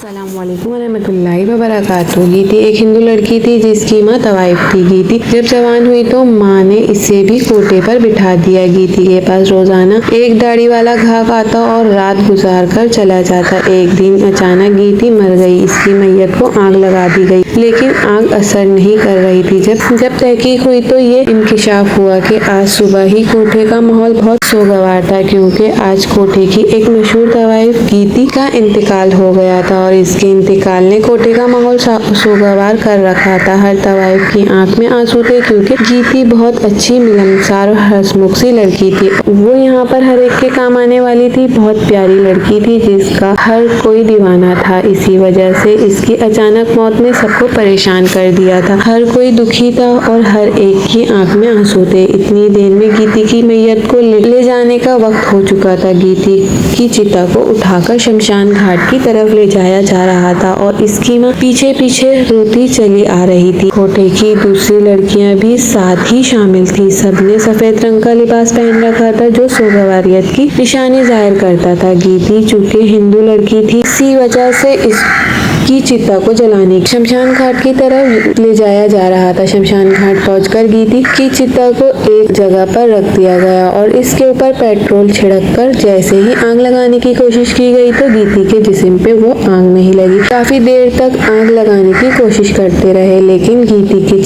अस्सलामुअलैकुम वरहमतुल्लाहि वबरकातुहू। गीती एक हिंदू लड़की थी जिसकी माँ तवाइफ थी। गीती जब जवान हुई तो माँ ने इसे भी कोटे पर बिठा दिया। गीती के पास रोजाना एक दाढ़ी वाला घाक आता और रात गुजार कर चला जाता। एक दिन अचानक गीती मर गई। इसकी मैयत को आग लगा दी गई, लेकिन आग असर नहीं कर रही थी। जब तहकीक हुई तो ये इंकिशाफ हुआ कि आज सुबह ही कोठे का माहौल बहुत सोगवार था, क्योंकि आज कोठे की एक मशहूर तवाइफ गीती का इंतकाल हो गया था और इसके इंतकाल ने कोठे का माहौल सोगवार कर रखा था। हर तवाइफ की आंख में आंसू थे, क्योंकि गीती बहुत अच्छी, मिलनसार और हंसमुख सी लड़की थी। वो यहाँ पर हर एक के काम आने वाली थी। बहुत प्यारी लड़की थी जिसका हर कोई दीवाना था। इसी वजह से इसकी अचानक मौत ने सबको परेशान कर दिया था। हर कोई दुखी था और हर एक की आंख में आंसू थे। इतनी देर में गीती की मैयत को ले जाने का वक्त हो चुका था। गीती की चिता को उठाकर शमशान घाट की तरफ ले जाया जा रहा था और इसकी माँ पीछे पीछे रोती चली आ रही थी। कोठे की दूसरी लड़कियां भी साथ ही शामिल थी। सबने सफेद रंग का लिबास पहन रखा था जो सोगवारियत की निशानी जाहिर करता था। गीती चूंकि हिंदू लड़की थी, इसी वजह से इसकी चिता को जलाने शमशान घाट की तरफ ले जाया जा रहा था। शमशान घाट पहुंचकर गीती की चिता को एक जगह पर रख दिया गया और इसके ऊपर पेट्रोल छिड़ककर जैसे ही आग लगाने की कोशिश की गई तो गीती के जिस्म पे वो आग नहीं लगी। काफी देर तक आग लगाने की कोशिश करते रहे, लेकिन गीती की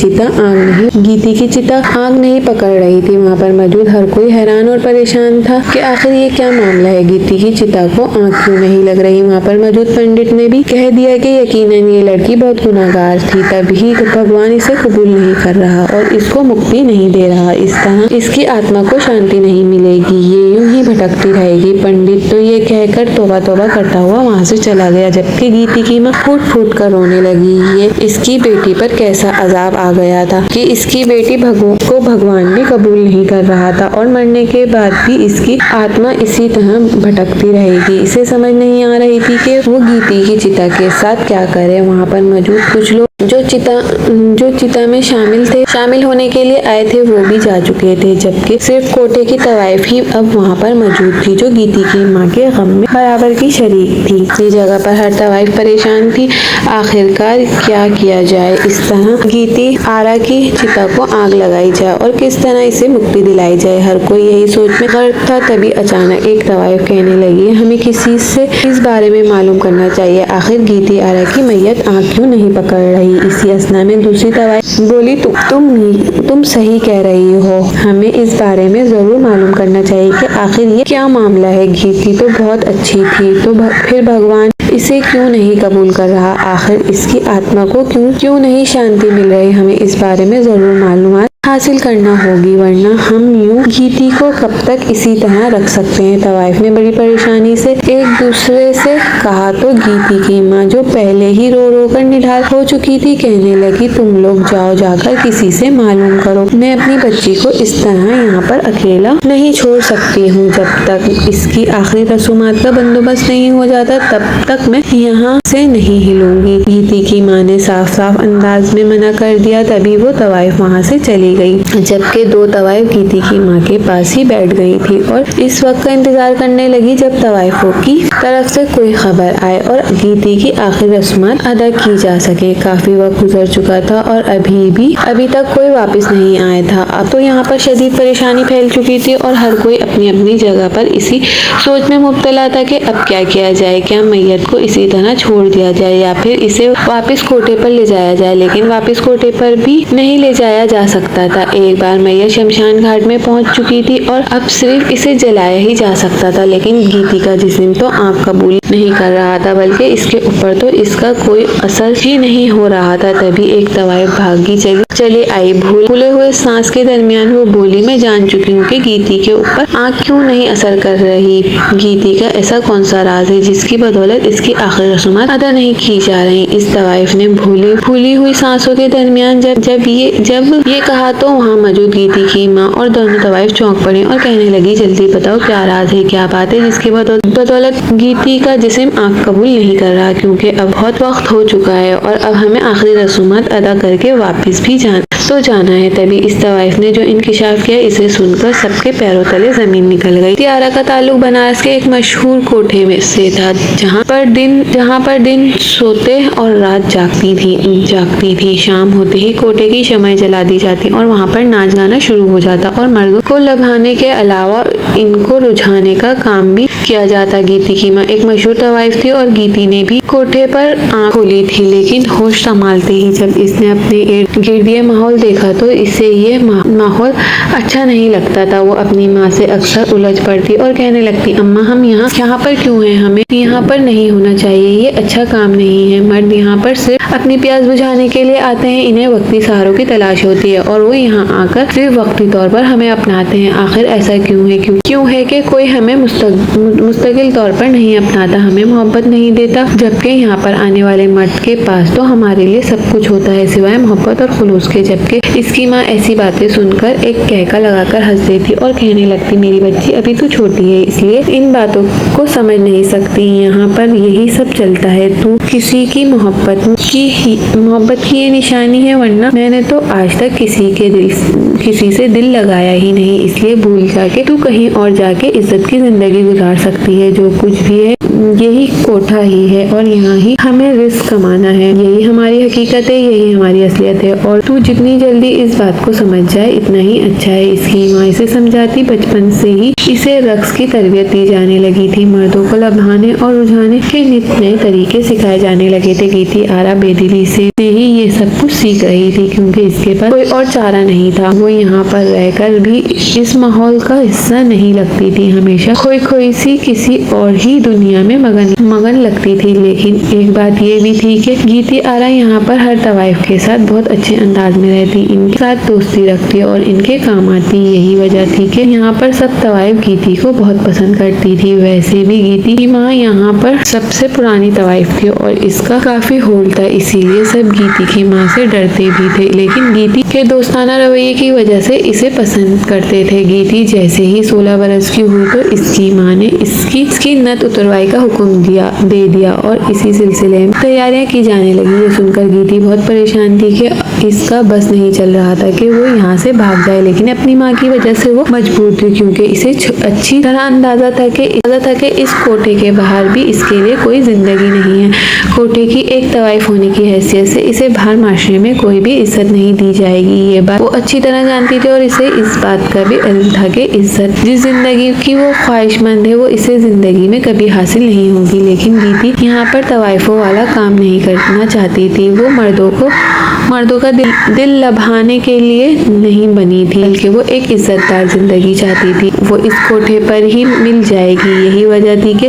चिता आग नहीं पकड़ रही थी। वहाँ पर मौजूद हर कोई हैरान और परेशान था कि आखिर ये क्या मामला है, गीती की चिता को आग क्यों नहीं लग रही। वहाँ पर मौजूद पंडित ने भी कह दिया कि यकीनन ये लड़की बहुत गुनाहगार थी, तभी भगवान इसे कबूल नहीं कर रहा और इसको मुक्ति नहीं दे रहा। इस तरह इसकी आत्मा को शांति नहीं मिलेगी, ये यूं ही भटकती रहेगी। पंडित तो ये कहकर तौबा तौबा करता हुआ वहाँ से चला गया, जबकि गीती की माँ फूट फूट कर रोने लगी। ये इसकी बेटी पर कैसा अजाब आ गया था कि इसकी बेटी को भगवान भी कबूल नहीं कर रहा था और मरने के बाद भी इसकी आत्मा इसी तरह भटकती रहेगी। इसे समझ नहीं आ रही थी कि वो गीती की चिता के साथ क्या करे। वहाँ पर मौजूद कुछ लोग जो चिता में शामिल होने के लिए आए थे वो भी जा चुके थे, जबकि सिर्फ कोठे की तवाइफ ही अब वहाँ पर मौजूद थी जो गीती की माँ के गम में बराबर की शरीक थी। इस जगह पर हर तवाइफ परेशान थी, आखिरकार क्या किया जाए। इस तरह गीती आरा की चिता को आग लगाई जाए और किस तरह इसे मुक्ति दिलाई जाए। हर कोई यही सोच में गर्क था। तभी अचानक एक तवाइफ कहने लगी, हमें किसी से इस बारे में मालूम करना चाहिए, आखिर गीती आरा की मैयत आग क्यों नहीं पकड़ रही। इसी असना में दूसरी तवाइफ बोली, तुम सही कह रही हो, हमें इस बारे में जरूर मालूम करना चाहिए कि आखिर ये क्या मामला है। गीती तो बहुत अच्छी थी, तो फिर भगवान इसे क्यों नहीं कबूल कर रहा, आखिर इसकी आत्मा को क्यों नहीं शांति मिल रही। हमें इस बारे में जरूर मालूमात हासिल करना होगी, वरना हम यूं गीती को कब तक इसी तरह रख सकते हैं। तवाइफ ने बड़ी परेशानी से एक दूसरे से कहा तो गीती की माँ, जो पहले ही रो रो कर निढाल हो चुकी थी, कहने लगी, तुम लोग जाकर किसी से मालूम करो, मैं अपनी बच्ची को इस तरह यहाँ पर अकेला नहीं छोड़ सकती हूँ। जब तक इसकी आखिरी रसूमात का बंदोबस्त नहीं हो जाता तब तक मैं यहाँ से नहीं हिलूंगी। गीती की माँ ने साफ साफ अंदाज में मना कर दिया। तभी वो तवाइफ वहाँ से चली गई, जबकि दो तवाइफ गीती की माँ के पास ही बैठ गई थी और इस वक्त का इंतजार करने लगी जब तवाइफों की तरफ से कोई खबर आए और गीती की आखिरी रस्मात अदा की जा सके। काफी वक्त गुजर चुका था और अभी तक कोई वापस नहीं आया था। अब तो यहाँ पर शदीद परेशानी फैल चुकी थी और हर कोई अपनी अपनी जगह पर इसी सोच में मुब्तला था कि अब क्या किया जाए, क्या मैयत को इसी तरह छोड़ दिया जाए या फिर इसे वापस कोठे पर ले जाया जाए। लेकिन वापस कोठे पर भी नहीं ले जाया जा सकता था। एक बार मैयत शमशान घाट में पहुंच चुकी थी और अब सिर्फ इसे जलाया ही जा सकता था, लेकिन गीती का जिस्म तो आग कबूल नहीं कर रहा था, बल्कि इसके ऊपर तो इसका कोई असर ही नहीं हो रहा था। तभी एक तवाइफ भागी चली आई। भूले हुए सांस के दरमियान वो बोली, मैं जान चुकी हूँ कि गीती के ऊपर आग क्यों नहीं असर कर रही। गीती का ऐसा कौन सा राज है जिसकी बदौलत इसकी आखिरी रसूमात अदा नहीं की जा रही। इस तवाइफ ने भूली हुई सांसों के दरमियान जब ये कहा तो वहाँ मौजूद गीती की माँ और दोनों तवाइफ चौंक पड़ी और कहने लगी, जल्दी बताओ क्या राज है, क्या बात है जिसकी बदौलत गीती का जिस्म आग कबूल नहीं कर रहा, क्योंकि अब बहुत वक्त हो चुका है और अब हमें आखिरी रसूमात अदा करके वापस भी तो जाना है। तभी इस तवाइफ ने जो इंकिशाफ किया, इसे सुनकर सबके पैरों तले जमीन निकल गई। गीती आरा का ताल्लुक बनारस के एक मशहूर कोठे में से था, जहाँ पर दिन सोते और रात जागती थी। शाम होते ही कोठे की शमएं जला दी जाती और वहाँ पर नाच गाना शुरू हो जाता और मर्दों को लभाने के अलावा इनको रुझाने का काम भी किया जाता। गीती की माँ एक मशहूर तवाइफ थी और गीती ने भी कोठे पर आंख खोली थी, लेकिन होश संभालते ही जब इसने अपने इर्द गिर्द ये माहौल देखा तो इसे ये माहौल अच्छा नहीं लगता था। वो अपनी माँ से अक्सर उलझ पड़ती और कहने लगती, अम्मा हम यहाँ पर क्यों हैं? हमें यहाँ पर नहीं होना चाहिए, ये अच्छा काम नहीं है। मर्द यहाँ पर सिर्फ अपनी प्यास बुझाने के लिए आते हैं, इन्हें वक्ती सहारों की तलाश होती है और वो यहाँ आकर सिर्फ वक्ती तौर पर हमें अपनाते हैं। आखिर ऐसा क्यों है? क्यों है कि कोई हमें मुस्तकिल तौर पर नहीं अपनाता, हमें मोहब्बत नहीं देता, जबकि यहाँ पर आने वाले मर्द के पास तो हमारे लिए सब कुछ होता है सिवाय मोहब्बत और खुलूस के। जबकि इसकी माँ ऐसी बातें सुनकर एक कहका लगाकर हंस देती और कहने लगती, मेरी बच्ची अभी तो छोटी है, इसलिए इन बातों को समझ नहीं सकती। यहाँ पर यही सब चलता है। तू किसी की मोहब्बत की ये निशानी है, वरना मैंने तो आज तक किसी से दिल लगाया ही नहीं। इसलिए भूल जाके तू कहीं और जाके इज्जत की जिंदगी गुजार सकती है। जो कुछ भी है यही कोठा ही है और यहाँ ही हमें रिस्क कमाना है। यही हमारी हकीकत है, यही हमारी असलियत है और तू जितनी जल्दी इस बात को समझ जाए इतना ही अच्छा है। इसकी माँ इसे समझाती। बचपन से ही इसे रक्स की तरबियत दी जाने लगी थी। मर्दों को लभाने और रुझाने के नित नए तरीके सिखाए जाने लगे थे। गीती आरा बेदिली से ही ये सब कुछ सीख रही थी, क्योंकि इसके पास कोई और चारा नहीं था। वो यहाँ पर रहकर भी इस माहौल का हिस्सा नहीं लगती थी, हमेशा खोई सी किसी और ही दुनिया में मगन लगती थी। लेकिन एक बात ये भी थी कि गीती आरा यहाँ पर हर तवाइफ के साथ बहुत अच्छे अंदाज में रहती, इनके साथ दोस्ती रखती और इनके काम आती। यही वजह थी कि यहाँ पर सब तवाइफ गीती को बहुत पसंद करती थी। वैसे भी गीती की माँ यहाँ पर सबसे पुरानी तवाइफ थी और इसका काफी होल्ड था, इसीलिए सब गीती की माँ से डरते भी थे, लेकिन गीती के दोस्ताना रवैये की वजह से इसे पसंद करते थे। गीती जैसे ही 16 बरस की हुई तो इसकी माँ ने इसकी नत उतरवाई का हुक्म दे दिया और इसी सिलसिले में तैयारियां की जाने लगी। ये सुनकर गीती बहुत परेशान थी कि इसका बस नहीं चल रहा था कि वो यहाँ से भाग जाए, लेकिन अपनी माँ की वजह से वो मजबूर थी, क्योंकि इसे अच्छी तरह अंदाजा था कि इस कोठे के बाहर भी इसके लिए कोई जिंदगी नहीं है। कोठे की एक तवाइफ होने की हैसियत से इसे बाहर माशरे में कोई भी इज्जत नहीं दी जाएगी। ये बात वो अच्छी तरह जानती थी और इसे इस बात का भी इल्म था कि इज्जत जिस जिंदगी की वो ख्वाहिशमंद है वो इसे जिंदगी में कभी हासिल नहीं होगी। लेकिन गीती यहाँ पर तवाइफों वाला काम नहीं करना चाहती थी। वो मर्दों का दिल लभाने के लिए नहीं बनी थी, बल्कि वो एक इज्जतदार जिंदगी चाहती थी। वो इस कोठे पर ही मिल जाएगी। यही वजह थी कि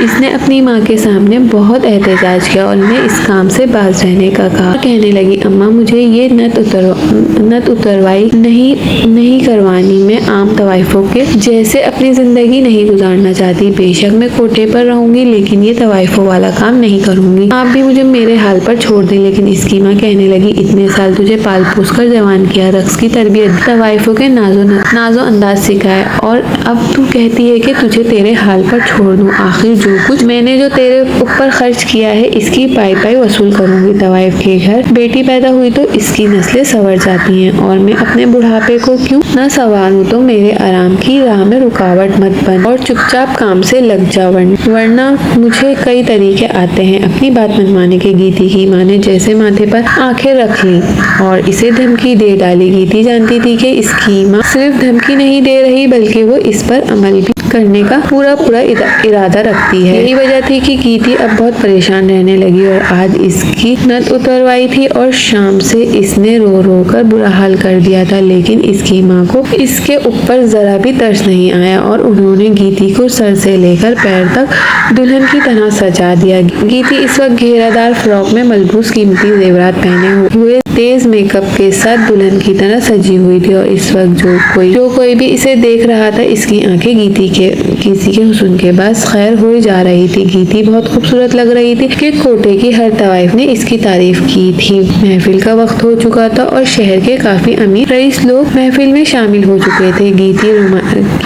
इसने अपनी माँ के सामने बहुत एहतजाज किया और उन्हें इस काम से बाज रहने का कहा। कहने लगी, अम्मा मुझे ये नत उतरवाई नहीं करवानी। मैं आम तवाइफों के जैसे अपनी जिंदगी नहीं गुजारना चाहती। बेशक मैं कोठे पर रहूंगी, लेकिन ये तवाइफों वाला काम नहीं करूंगी। आप भी मुझे मेरे हाल पर छोड़ दें। लेकिन इसकी माँ कहने लगी, इतने साल तुझे पाल पोस कर जवान किया, रक्स की तरबियत, तवाइफों के नाजो अंदाज सिखाए और अब तू कहती है कि तुझे तेरे हाल पर छोड़ दूं। आखिर जो कुछ मैंने जो तेरे ऊपर खर्च किया है इसकी पाई वसूल करूंगी। तवाइफ के घर बेटी पैदा हुई तो इसकी नस्लें संवर जाती हैं और मैं अपने बुढ़ापे को क्यों न संवारूं। तो मेरे आराम की राह में रुकावट मत बन और चुपचाप काम से लग जा, वरना मुझे कई तरीके आते हैं अपनी बात मनवाने के। गीती की माँ ने जैसे माथे पर आंखें रख ली और इसे धमकी दे डाली। गीती जानती थी कि इसकी माँ सिर्फ धमकी नहीं दे रही, बल्कि वो इस पर अमल भी करने का पूरा इरादा रखती है। यही वजह थी कि गीती अब बहुत परेशान रहने लगी और आज इसकी नत उतरवाई थी और शाम से इसने रो कर बुरा हाल कर दिया था। लेकिन इसकी माँ को इसके ऊपर जरा भी तरस नहीं आया और उन्होंने गीती को सर से लेकर पैर तक दुल्हन की तरह सजा दिया। गीती इस वक्त घेरादार फ्रॉक में मलबूस कीमती जेवरात पहने हुए तेज मेकअप के साथ दुल्हन की तरह सजी हुई थी और इस वक्त जो कोई भी इसे देख रहा था इसकी आंखें किसी के हुस्न के बाद खैर हो जा रही थी। गीती बहुत खूबसूरत लग रही थी कि कोठे की हर तवाइफ ने इसकी तारीफ की थी। महफिल का वक्त हो चुका था और शहर के काफी अमीर रईस लोग महफिल में शामिल हो चुके थे। गीती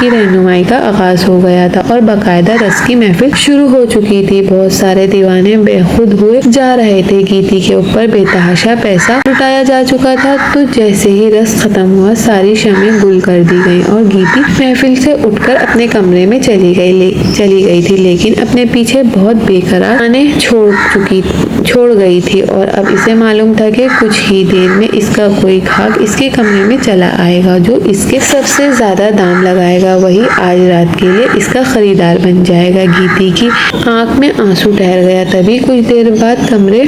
की रहनुमाई का आगाज हो गया था और बाकायदा रस की महफिल शुरू हो चुकी थी। बहुत सारे दीवाने बेखुद हुए जा रहे थे। गीती के ऊपर बेतहाशा पैसा लुटा बताया जा चुका था। तो जैसे ही रस खत्म हुआ सारी शमें गुल कर दी गई और गीती महफिल से उठकर अपने कमरे में चली गई थी, लेकिन अपने पीछे बहुत बेकरार आने छोड़ गई थी और अब इसे मालूम था कि कुछ ही देर में इसका कोई ग्राहक इसके कमरे में चला आएगा जो इसके सबसे ज्यादा दाम लगाएगा, वही आज रात के लिए इसका खरीदार बन जाएगा। गीती की आंख में आंसू ठहर गया। तभी कुछ देर बाद कमरे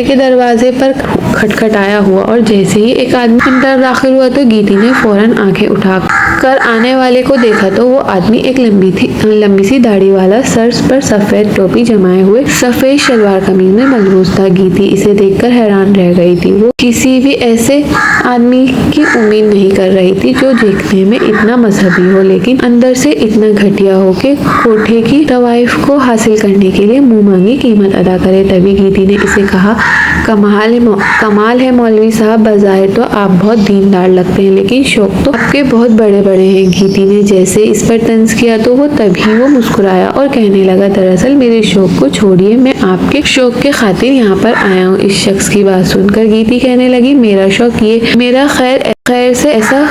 के दरवाजे पर खटखटाया हुआ और जैसे ही एक आदमी अंदर दाखिल हुआ तो गीती ने फौरन आंखें उठाकर आने वाले को देखा तो वो आदमी एक लंबी सी दाढ़ी वाला, सर पर सफेद टोपी जमाए हुए, सफेद शलवार कमीज में मलबूस था। गीती इसे देखकर हैरान रह गई थी। वो किसी भी ऐसे आदमी की उम्मीद नहीं कर रही थी जो देखने में इतना मजहबी हो लेकिन अंदर से इतना घटिया हो कि कोठे की तवाइफ को हासिल करने के लिए मुंह मांगी कीमत अदा करे। तभी गीती ने इसे कहा, कमाल है मौलवी साहब, बज़ाहिर तो आप बहुत दीनदार लगते हैं लेकिन शौक तो आपके बहुत बड़े बड़े हैं। गीती ने जैसे इस पर तंज किया तो वो मुस्कुराया और कहने लगा, दरअसल मेरे शौक को छोड़िए, मैं आपके शौक के खातिर यहाँ पर आया हूँ। इस शख्स की बात सुनकर गीती कहने लगी, मेरा शौक ये, मेरा खैर से ऐसा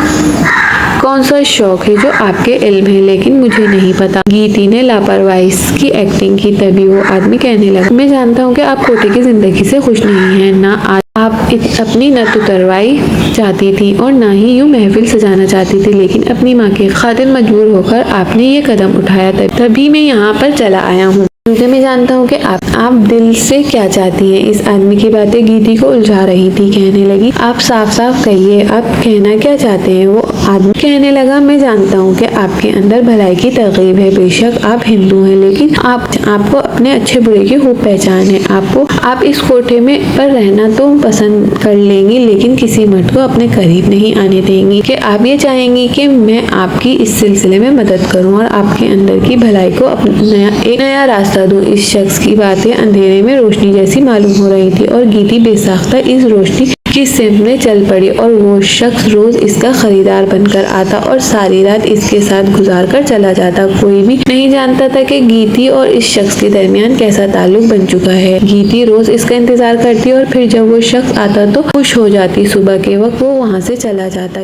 कौन सा शौक है जो आपके इल्म है, लेकिन मुझे नहीं पता। गीती ने लापरवाही की एक्टिंग की। तभी वो आदमी कहने लगा, मैं जानता हूँ कि आप कोटे की जिंदगी से खुश नहीं हैं, ना आप अपनी नत उतरवाई चाहती थी और ना ही यूं महफिल सजाना चाहती थी, लेकिन अपनी माँ के खातिर मजबूर होकर आपने ये कदम उठाया। तभी मैं यहाँ पर चला आया हूँ क्योंकि मैं जानता हूँ कि आप दिल से क्या चाहती हैं। इस आदमी की बातें गीती को उलझा रही थी। कहने लगी, आप साफ साफ कहिए, आप कहना क्या चाहते हैं। वो आदमी कहने लगा, मैं जानता हूँ कि आपके अंदर भलाई की तरगीब है, बेशक आप हिंदू हैं लेकिन आपको अपने अच्छे बुरे की खूब पहचान है। आप इस कोठे में पर रहना तो पसंद कर लेंगी लेकिन किसी मर्द को अपने करीब नहीं आने देंगी। कि आप ये चाहेंगी कि मैं आपकी इस सिलसिले में मदद करूँ और आपके अंदर की भलाई को एक नया रास्ता दूं। इस शख्स की बातें अंधेरे में रोशनी जैसी मालूम हो रही थी और गीती बेसाख्ता इस रोशनी की सिमत में चल पड़ी और वो शख्स रोज इसका खरीदार बनकर आता और सारी रात इसके साथ गुजार कर चला जाता। कोई भी नहीं जानता था कि गीती और इस शख्स के दरमियान कैसा ताल्लुक बन चुका है। गीती रोज इसका इंतजार करती और फिर जब वो शख्स आता तो खुश हो जाती। सुबह के वक्त वो वहाँ से चला जाता।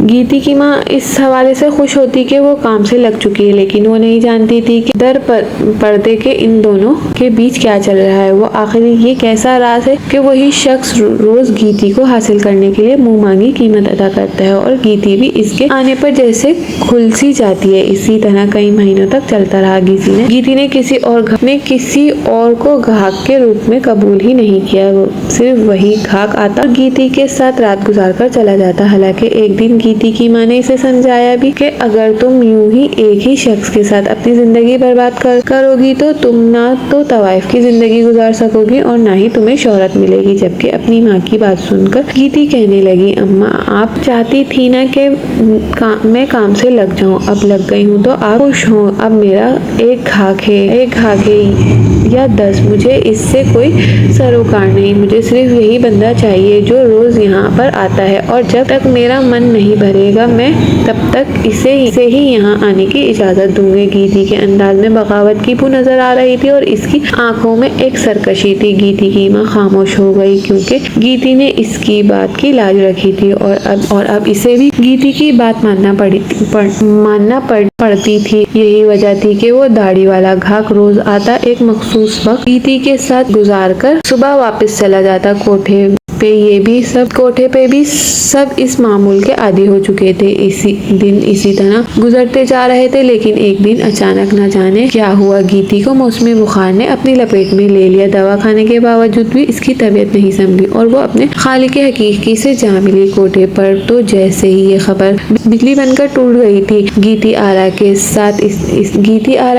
गीती की माँ इस हवाले से खुश होती कि वो काम से लग चुकी है, लेकिन वो नहीं जानती थी कि दर पर पर्दे के इन दोनों के बीच क्या चल रहा है। वो आखिर ये कैसा राज है कि वही शख्स रोज गीती को हासिल करने के लिए मुंह मांगी कीमत अदा करता है और गीती भी इसके आने पर जैसे खुल सी जाती है। इसी तरह कई महीनों तक चलता रहा। गीती ने किसी और को ग्राहक के रूप में कबूल ही नहीं किया। वो सिर्फ वही ग्राहक आता और गीती के साथ रात गुजार कर चला जाता। हालांकि एक दिन गीती की माँ ने इसे समझाया भी कि अगर तुम यूं ही एक ही शख्स के साथ अपनी जिंदगी बर्बाद करोगी तो तुम ना तो तवाइफ की जिंदगी गुजार सकोगी और ना ही तुम्हें शोहरत मिलेगी। जबकि अपनी माँ की बात सुनकर गीती कहने लगी, अम्मा आप चाहती थी ना कि मैं काम से लग जाऊं, अब लग गई हूँ तो आप खुश हो। अब मेरा एक घाक है या 10, मुझे इससे कोई सरोकार नहीं। मुझे सिर्फ यही बंदा चाहिए जो रोज यहाँ पर आता है और जब तक मेरा मन नहीं भरेगा मैं तब तक इसे ही यहाँ आने की इजाजत दूंगी। गीती के अंदाज में बगावत की बू नजर आ रही थी और इसकी आंखों में एक सरकशी थी। गीती की माँ खामोश हो गई क्योंकि गीती ने इसकी बात की लाज रखी थी और अब इसे भी गीती की बात मानना पड़ती थी। यही वजह थी कि वो दाढ़ी वाला घाक रोज आता, एक मखसूस वक्त गीती के साथ गुजार कर सुबह वापस चला जाता। कोठे पे भी सब इस मामूल के आदी हो चुके थे। इसी तरह गुजरते जा रहे थे, लेकिन एक दिन अचानक न जाने क्या हुआ, गीती को मौसमी बुखार ने अपनी लपेट में ले लिया। दवा खाने के बावजूद भी इसकी तबीयत नहीं संभली और वो अपने खालिक हकीकी से जा मिली। कोठे पर तो जैसे ही ये खबर बिजली बनकर टूट गई थी। गीती आरा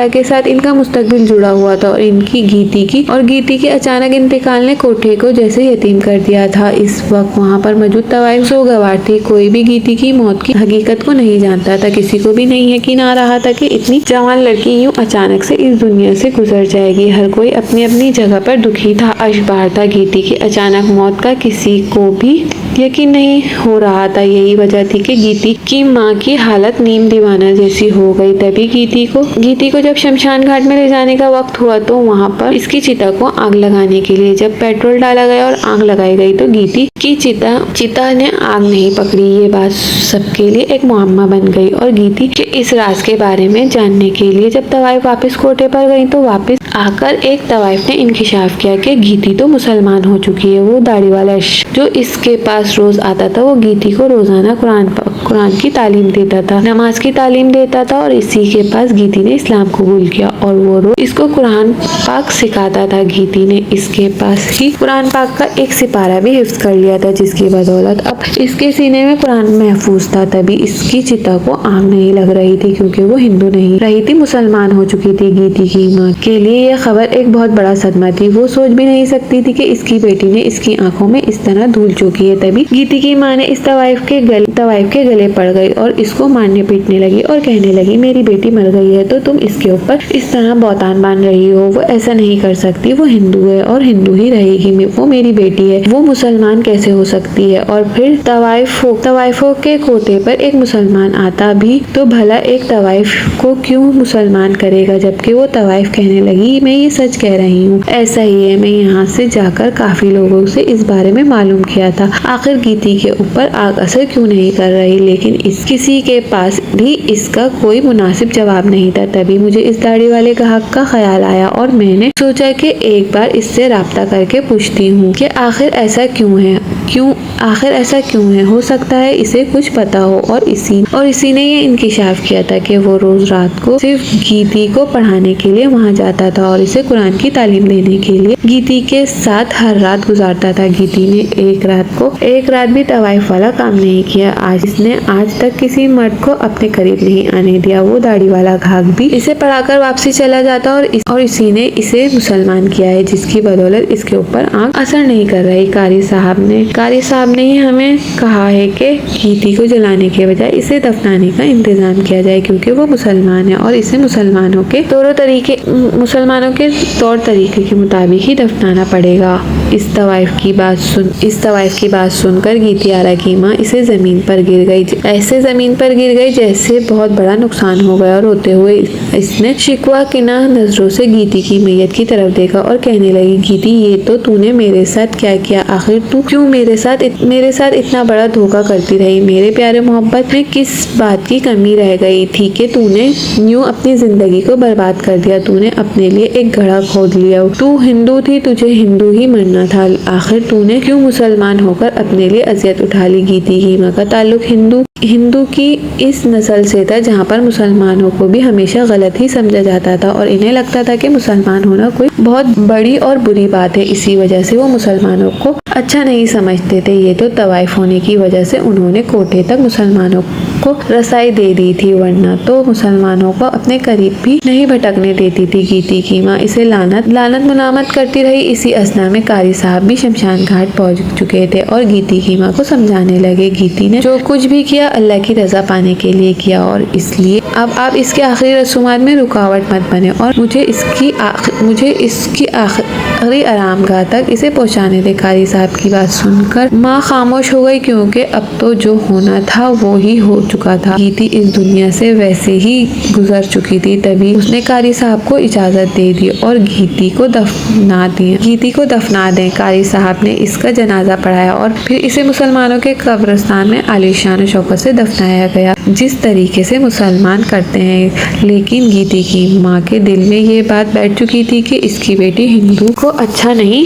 के साथ इनका मुस्तकबिल जुड़ा हुआ था और गीती के अचानक इंतकाल ने कोठे को जैसे यतीम कर दिया था। इस वक्त वहाँ पर मौजूद तवाइफ सोगवार थी। कोई भी गीती की मौत की हकीकत को नहीं जानता था। किसी को भी नहीं यकीन आ रहा था कि इतनी जवान लड़की यूं अचानक से इस दुनिया से गुजर जाएगी। हर कोई अपनी अपनी जगह पर दुखी था। अशबार था। गीती की अचानक मौत का किसी को भी यकीन नहीं हो रहा था। यही वजह थी कि गीती की माँ की हालत नीम दीवाना जैसी हो गई। तभी गीती को जब शमशान घाट में ले जाने का वक्त हुआ तो वहाँ पर इसकी चिता को आग लगाने के लिए जब पेट्रोल डाला गया और आग लगाई गई तो गीती की चिता ने आग नहीं पकड़ी। ये बात सबके लिए एक मुअम्मा बन गई और गीती के इस राज के बारे में जानने के लिए जब तवाइफ वापस कोटे पर गई तो वापस आकर एक तवाइफ ने इंकिशाफ किया कि गीती तो मुसलमान हो चुकी है। वो दाढ़ी वाला जो इसके पास रोज आता था वो गीती को रोजाना कुरान की तालीम देता था, नमाज की तालीम देता था और इसी के पास गीती ने इस्लाम कबूल किया और वो रोज इसको कुरान पाक सिखाता था। गीती ने इसके पास ही कुरान पाक का एक सिपारा भी हिफ्ज कर लिया था जिसकी बदौलत अब इसके सीने में कुरान महफूज था। तभी इसकी चिता को आग नहीं लग रही थी क्योंकि वो हिंदू नहीं रही थी, मुसलमान हो चुकी थी। गीती की माँ के लिए यह खबर एक बहुत बड़ा सदमा थी। वो सोच भी नहीं सकती थी कि इसकी बेटी ने इसकी आंखों में इस तरह धूल चुकी है। तभी गीती की माँ ने इस तवाइफ के गले पड़ गई और इसको मारने पीटने लगी और कहने लगी, मेरी बेटी मर गई है तो तुम इसके ऊपर इस तरह बौतान बांध रही हो। वो ऐसा नहीं कर सकती, वो हिंदू है और हिंदू ही रहेगी, वो मेरी बेटी है, वो मुसलमान कैसे हो सकती है। और फिर तवाइफों के कोटे पर एक मुसलमान आता भी तो भला एक तवाइफ को क्यों मुसलमान करेगा। जबकि वो तवाइफ कहने लगी, मैं ये सच कह रही हूँ, ऐसा ही है। मैं यहाँ से जाकर काफी लोगों से इस बारे में मालूम किया था आखिर गीती के ऊपर आग असर क्यों नहीं कर रही, लेकिन किसी के पास भी इसका कोई मुनासिब जवाब नहीं था। तभी मुझे इस दाढ़ी वाले ग्राहक का ख्याल आया और मैंने सोचा कि एक बार इससे राब्ता करके पूछती हूँ कि आखिर ऐसा क्यों है। हो सकता है इसे कुछ पता हो। और इसी ने ये इंकिशाफ किया था कि वो रोज रात को सिर्फ गीती को पढ़ाने के लिए वहाँ जाता था और इसे कुरान की तालीम देने के लिए गीती के साथ हर रात गुजारता था। गीती ने एक रात भी तवाइफ वाला काम नहीं किया। इसने आज तक किसी मर्द को अपने करीब नहीं आने दिया। वो दाढ़ी वाला घाघ भी इसे पढ़ाकर वापसी चला जाता और इसी ने इसे मुसलमान किया है जिसकी बदौलत इसके ऊपर आग असर नहीं कर रही। कारी साहब ने ही हमें कहा है कि गीती को जलाने के बजाय इसे दफनाने का इंतजाम किया जाए क्योंकि वो मुसलमान है और इसे मुसलमानों के तौर तरीके के मुताबिक ही दफनाना पड़ेगा। इस तवाइफ की बात सुनकर गीती आरा की माँ ऐसे जमीन पर गिर गई जैसे बहुत बड़ा नुकसान हो गया। रोते हुए इसने शिकवा किना नजरों से गीती की मैयत की तरफ देखा और कहने लगी, गीती ये तो तूने मेरे साथ क्या किया। आखिर तू क्यों मेरे साथ इतना बड़ा धोखा करती रही। मेरे प्यारे मोहब्बत में किस बात की कमी रह गई थी कि तूने यूं अपनी जिंदगी को बर्बाद कर दिया। तूने अपने लिए एक गड्ढा खोद लिया। तू हिंदू थी, तुझे हिंदू ही मरना था। आखिर तूने क्यों मुसलमान होकर अपने लिए अजियत उठा ली। गीती की माँ का ताल्लुक हिंदू की इस नस्ल से था जहाँ पर मुसलमानों को भी हमेशा गलत ही समझा जाता था और इन्हें लगता था कि मुसलमान होना कोई बहुत बड़ी और बुरी बात है। इसी वजह से वो मुसलमानों को अच्छा नहीं समझते थे। ये तो तवाइफ होने की वजह से उन्होंने कोटे तक मुसलमानों को रसाई दे दी थी, वरना तो मुसलमानों को अपने करीब भी नहीं भटकने देती थी। गीती की माँ इसे लानत मुलामत करती रही। इसी असना में कारी साहब भी शमशान घाट पहुंच चुके थे और गीती की माँ को समझाने लगे, गीती ने जो कुछ भी किया अल्लाह की रजा पाने के लिए किया और इसलिए अब आप इसके आखिरी रसूमात में रुकावट मत बने और मुझे इसकी आखिरी आरामगाह तक इसे पहुंचाने दे। कारी साहब की बात सुनकर माँ खामोश हो गई क्योंकि अब तो जो होना था वो ही हो चुका था। गीती इस दुनिया से वैसे ही गुजर चुकी थी। तभी उसने कारी साहब को इजाजत दे दी और गीती को दफना दें। कारी साहब ने इसका जनाजा पढ़ाया और फिर इसे मुसलमानों के कब्रिस्तान में आलीशान शौकत से दफनाया गया जिस तरीके से मुसलमान करते हैं। लेकिन गीती की माँ के दिल में ये बात बैठ चुकी थी कि इसकी बेटी हिंदुओं को अच्छा नहीं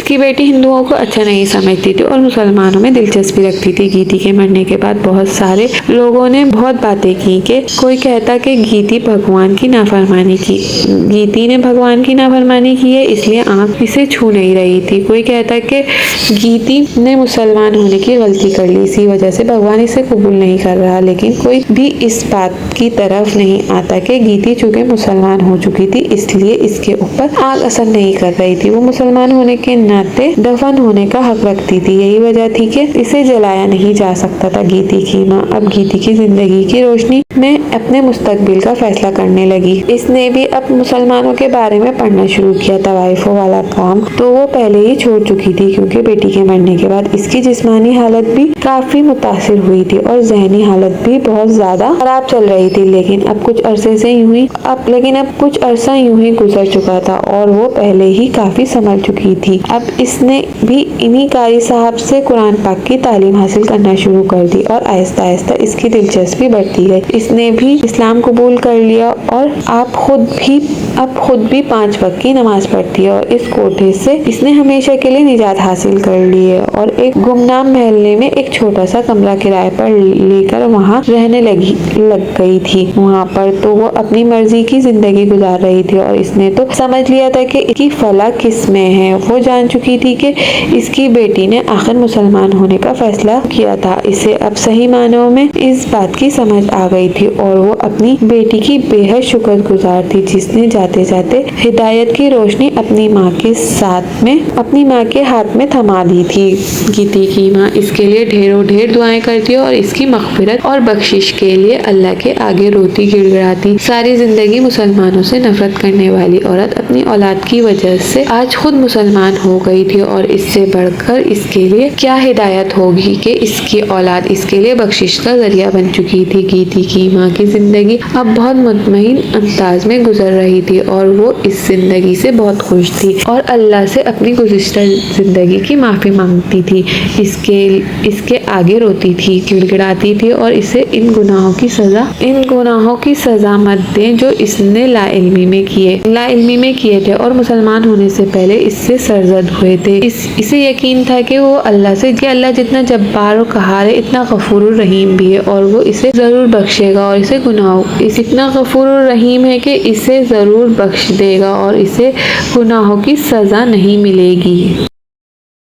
समझती थी और मुसलमानों में दिलचस्पी रखती थी। गीती के मरने के बाद बहुत सारे लोगों ने बहुत बातें की कि कोई कहता कि गीती ने भगवान की नाफरमानी की है इसलिए आँख इसे छू नहीं रही थी। कोई कहता कि गीती ने मुसलमान होने की गलती कर ली, इसी वजह से भगवान इसे कबूल नहीं कर रहा। लेकिन कोई भी इस बात की तरफ नहीं आता कि गीती चूंकि मुसलमान हो चुकी थी इसलिए इसके ऊपर आग असर नहीं कर रही थी। वो मुसलमान होने के नाते दफन होने का हक रखती थी। यही वजह थी कि इसे जलाया नहीं जा सकता था। गीती की माँ अब गीती की जिंदगी की रोशनी इसने अपने मुस्तकबिल का फैसला करने लगी। इसने भी अब मुसलमानों के बारे में पढ़ना शुरू किया। तवाइफों वाला काम तो वो पहले ही छोड़ चुकी थी, क्योंकि बेटी के मरने के बाद इसकी जिस्मानी हालत भी काफी मुतासिर हुई थी और जहनी हालत भी बहुत ज्यादा खराब चल रही थी। लेकिन अब कुछ अरसा यूं ही गुजर चुका था और वो पहले ही काफी समझ चुकी थी। अब इसने भी इन्हीं कारी साहब से कुरान पाक की तालीम हासिल करना शुरू कर दी और आहिस्ता आहिस्ता इसकी दिलचस्पी बढ़ती गई। इसने भी इस्लाम कबूल कर लिया और अब खुद भी 5 वक्त की नमाज पढ़ती है और इस कोठे से इसने हमेशा के लिए निजात हासिल कर ली है और एक गुमनाम महल्ले में एक छोटा सा कमरा किराए पर लेकर वहाँ रहने लग गई थी। वहाँ पर तो वो अपनी मर्जी की जिंदगी गुजार रही थी और इसने तो समझ लिया था कि इसकी फला किस में है। वो जान चुकी थी कि इसकी बेटी ने आखिर मुसलमान होने का फैसला किया था। इसे अब सही मानों में इस बात की समझ आ गई थी और वो अपनी बेटी की बेहद शुक्रगुजार थी, जिसने जाते जाते हिदायत की रोशनी अपनी माँ के हाथ में थमा दी थी। गीती की माँ इसके लिए ढेर दुआएं करती और इसकी मग़फ़िरत और बख्शिश के लिए अल्लाह के आगे रोती गिड़गिड़ाती। सारी जिंदगी मुसलमानों से नफरत करने वाली औरत अपनी औलाद की वजह से आज खुद मुसलमान हो गई थी और इससे बढ़कर इसके लिए क्या हिदायत होगी कि इसकी औलाद इसके लिए बख्शिश का जरिया बन चुकी थी। गीती की माँ की जिंदगी अब बहुत मुतमईन अंदाज में गुजर रही थी और वो इस जिंदगी से बहुत खुश थी और अल्लाह से अपनी गुज़िश्ता जिंदगी की माफ़ी मांगती थी। इसके आगे रोती थी, गिड़गिड़ाती थी और इसे इन गुनाहों की सजा मत दें जो इसने लाइल्मी में किए थे और मुसलमान होने से पहले इससे सरजद हुए थे। इसे यकीन था कि वो अल्लाह जितना जब्बार और कहार है, इतना गफूर रहीम भी है और वो इसे जरूर बख्शेगा और इतना गफूर रहीम है कि इसे जरूर बख्श देगा और इसे गुनाहों की सजा नहीं मिलेगी।